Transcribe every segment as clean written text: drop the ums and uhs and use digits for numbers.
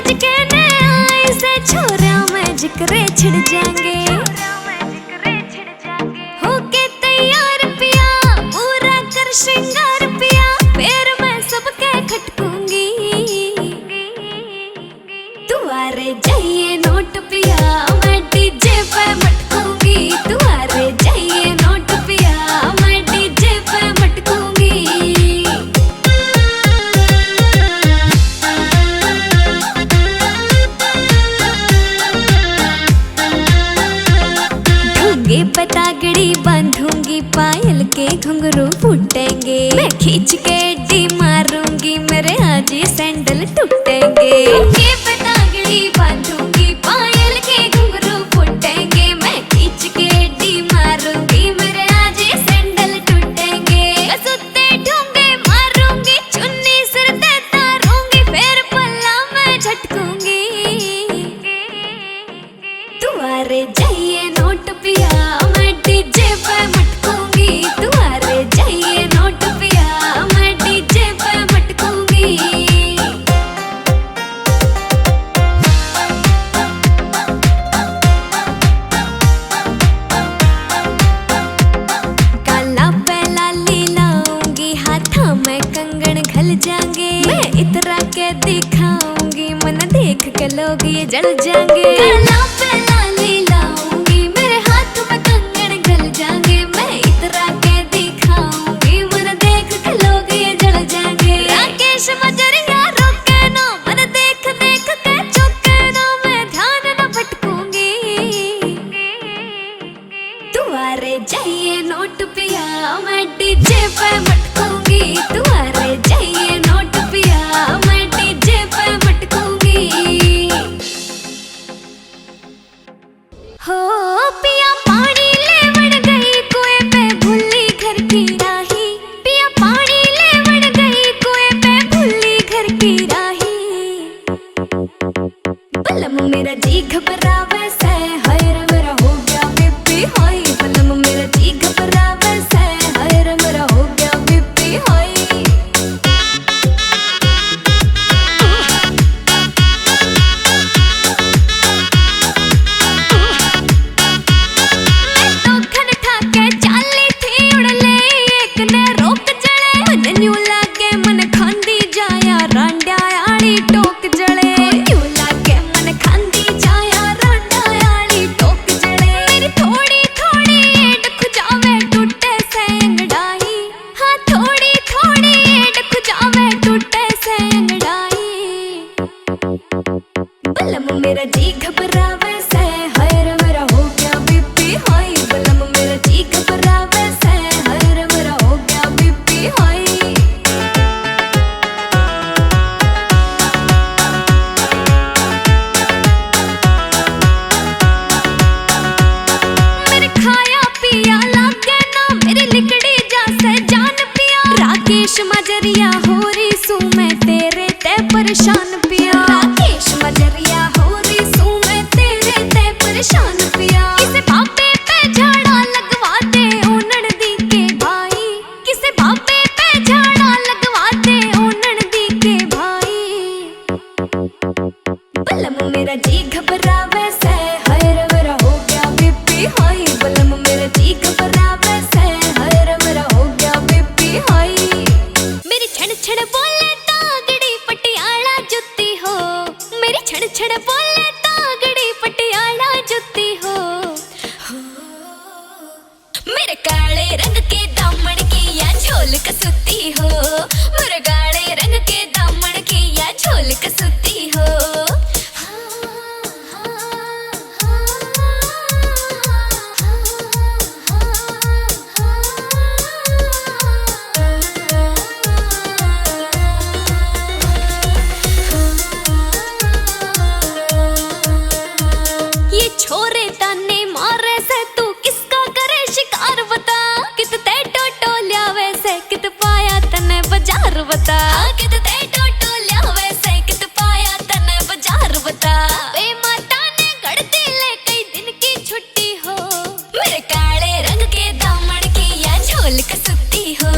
आज कहने आई से छोरा में जिक्रे छिड़ जाएंगे। होके तैयार पिया पूरा कर श्रृंगार पिया, फिर मैं सबके खटकूंगी। तुम्हारे जाइए नोट पिया मैं डीजे पे मटकूंगी। तुम्हारे जाइए नोट पिया मैं डीजे पे मटकूंगी। ढूंगे पतागड़ी बांधूंगी, पायल के घुंघरू फूटेंगे। मैं खींच के डी मारूंगी, मेरे आज ये सैंडल टूटेंगे। ढूंगे पतागड़ी बांधूंगी, पायल के घुंघरू फूटेंगे। मैं खींच के डी मारूंगी, मेरे आज ये सैंडल टूटेंगे। सुत्ते ढूंगे मारूंगी, चुन्नी सिर पे तारूंगी, फिर पल्ला मैं झटकूंगी। तुम्हारे जाइए नोट पिया मैं डीजे पे मटकूंगी। तुम्हारे जाइए नोट पिया मैं डीजे पे मटकूंगी। काला पहला लीलाऊंगी, हाथा में कंगन घल जाएंगे। मैं इतरा के दिखाऊंगी, मन देख के लोग ये जल जाएंगे। काला पहला लीलाऊंगी, मेरे हाथ में कंगन घल जाएंगे। मैं इतरा के दिखाऊंगी, मन देख के लोग ये जल जाएंगे। राकेश मजरिया रोके ना, मन देख देख के चौके ना, मैं ध्यान न भटकूंगी। तुम्हारे जाइए नोट पिया मैं डीजे पे मटकूंगी। तुम्हारे जाइए नोट पिया मैं डीजे पे मटकूंगी। हो पिया पानी लेवड़ गई कुएं पे भूली घर की राही। पिया पानी लेवड़ गई कुएं पे भूली घर की राही। बलम मेरा जी घबरावे से, हाय रे मेरा हो गया बीपी हाई। बलम मेरा जी घबरावे से, हाय रे मेरा हो गया बीपी हाई। बलम मेरा जी घबरावे से, हाय रे मेरा हो गया बीपी हाई। बलम मेरा जी घबरावे से, हाय रे मेरा हो गया बीपी हाई। मेरे खाया पिया लागे ना, मेरी लिकड़ी जा से जान पिया। राकेश मजरिया हो रही सू मैं तेरे ते परेशान पिया। राकेश मजरिया हो रही सू मैं तेरे ते परेशान पिया। किसे बाबे पे झाड़ा लगवा दे ओ ननदी के भाई। किसे बाबे पे झाड़ा लगवा दे ओ ननदी के भाई। बलम मेरा जी घबरावे से, हाय रे मेरा हो गया बीपी हाई। बलम मेरा जी घबरावे से, हाय रे मेरा हो गया बीपी हाई। मेरी छड़ छड़ बोले तागड़ी पटियाला जुत्ती हो। मेरी छड़ छड़ बोले तागड़ी पटियाला जुत्ती हो। मेरे काले रंग के दामन की या झोल कसुती हो। मेरे काले रंग के दामन की या झोल कसुती हो। ये छोरे ताने मारे से, तू किसका करे शिकार बता। कित ते टोटो ल्यावे से, कित पाया तने बाजार बता। कित ते टोटो ल्यावे से, कित पाया तने बाजार बता। वे माता ने गढ़ दी ले कई दिन की छुट्टी हो। मेरे काले रंग के दामन की या झोल कसुती हो।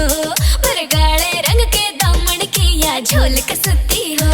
मेरे काले रंग के दामन की या झोल कसुती हो।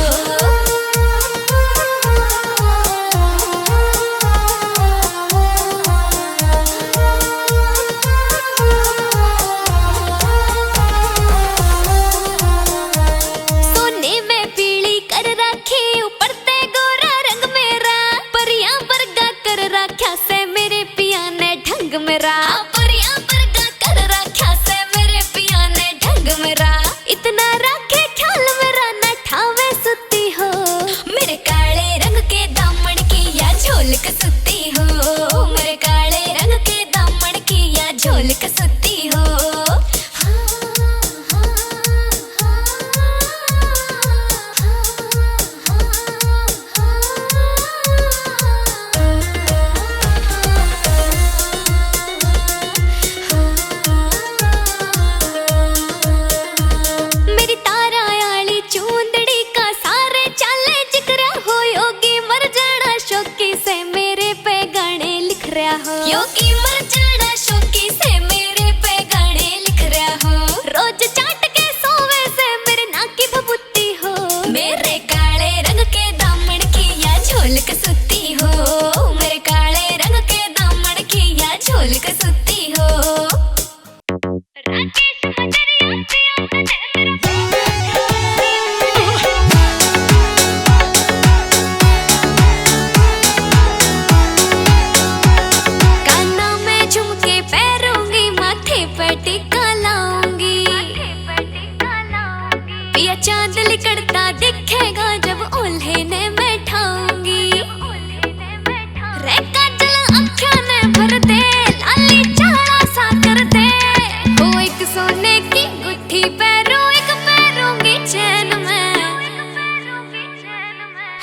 सोने की गुत्थी पैरों एक पैरूंगी चैन में,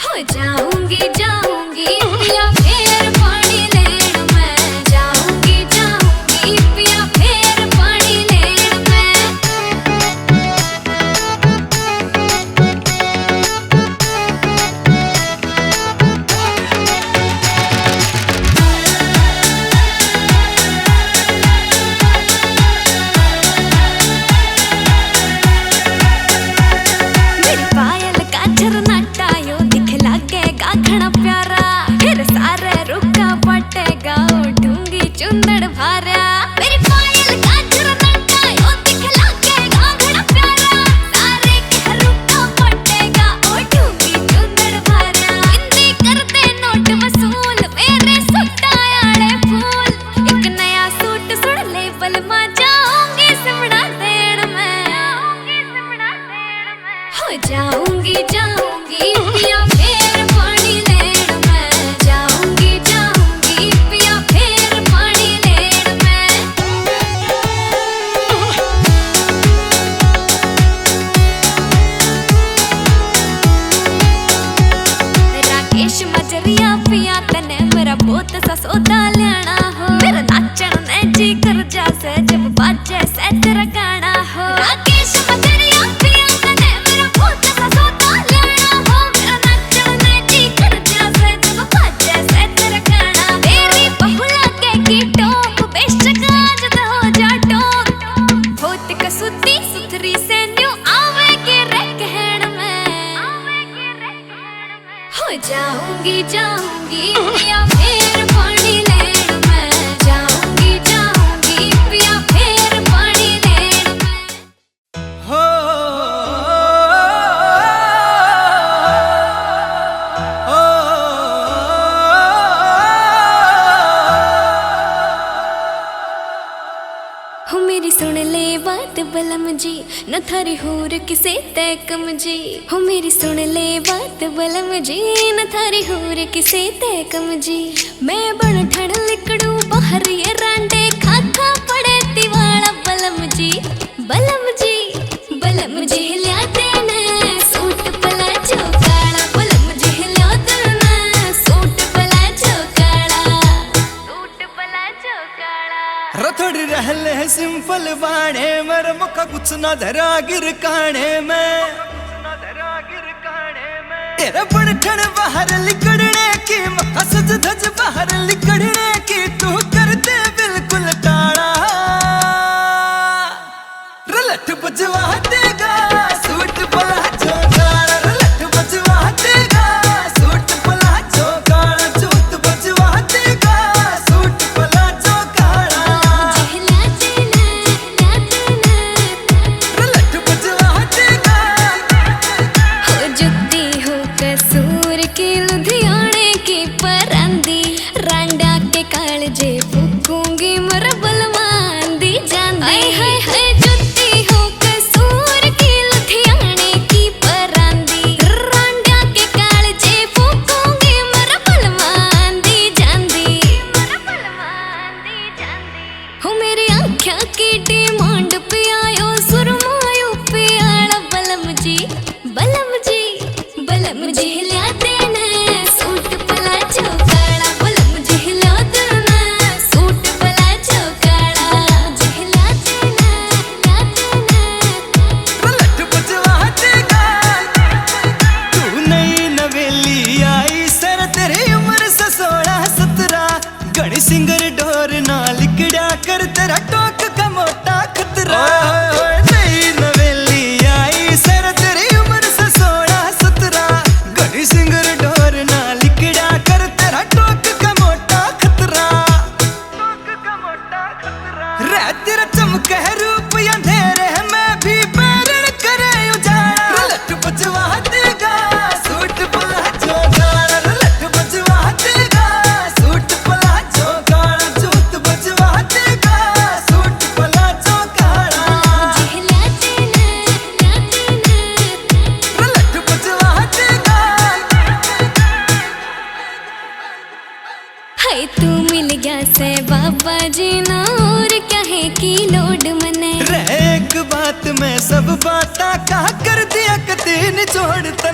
हो जाऊंगी जाऊंगी पिया फिर पानी लेन में, जाऊंगी जाऊंगी पिया फिर पानी लेन में। मेरी पायल का झरनाटा यो दिख लागेगा घना प्यारा, फिर सारे रुका पटेगा उठूंगी चुंदड़ भारा। मेरी पायल का झरनाटा यो दिख लागेगा घना प्यारा, सारे के रुका पटेगा उठूंगी चुंदड़ भारा। हिंदी करते नोट वसूल मेरे सुट्टायाले फूल, एक नया सूट सुन ले बल मा जाऊंगी सिमड़ा देण में, हो जाऊंगी जाऊंगी पिया फिर पानी लेन में, जाऊंगी जाऊंगी पिया फिर पानी लेन में। राकेश मजरिया पिया तने मेरा बहुत सा सौदा लेना हो, मेरा नाचन ने जी कर जासे जब बाजे से तेरा गाना हो। राकेश मजरिया पिया तने मेरा बहुत सा सौदा लेना हो, मेरा नाचन ने जी कर जासे जब बाजे से तेरा गाना। तेरी बहुला के की टोप बेशक आज तो हो जा टोप, बहुत कसुती सुथरी से न्यू आवेगी रे कहण में, हो जाऊंगी जाऊंगी पिया फिर पानी लेन में, जाऊंगी जाऊंगी पिया फिर पानी लेन में। हो हो मेरी सुन ले बात बलम जी, न थारी होर किसे ते कम जी। हो मेरी सुन ले बात बलम जी, न थारी होर किसे ते कम जी। मैं बन ठण लिकड़ू बाहर ये रांडे खाखा पड़े तिवाड़ा बलम जी, बलम जी बलम जी लिया तेने सूट पला चौकाड़ा, बलम जी लिया तेने सूट पला चौकाड़ा, सूट पला चौकाड़ा। रथोड़ी रहले है सिंपल बाणे मेरे मुखा कुछ ना धरा गिर काने में, तेरा बड़ ठण बाहर लिकड़ने की मखा सज धज बाहर लिकड़ने की, तू करते बिल्कुल टाड़ा। रलट बजवा देगा सूट पला चौकाड़ा, रलट बजवा देगा सूट पला चौकाड़ा, जूत बजवा देगा सूट पला चौकाड़ा। रलट बजवा देगा हो जुत्ती हो कसूर की लुधियाने की परांदी, रांडा के कालजे फूकूंगी मर बलवांदी जांदी। हाय हाय हाय जुत्ती हो कसूर सब बाता कहा कर दिया कती निचोड़ता।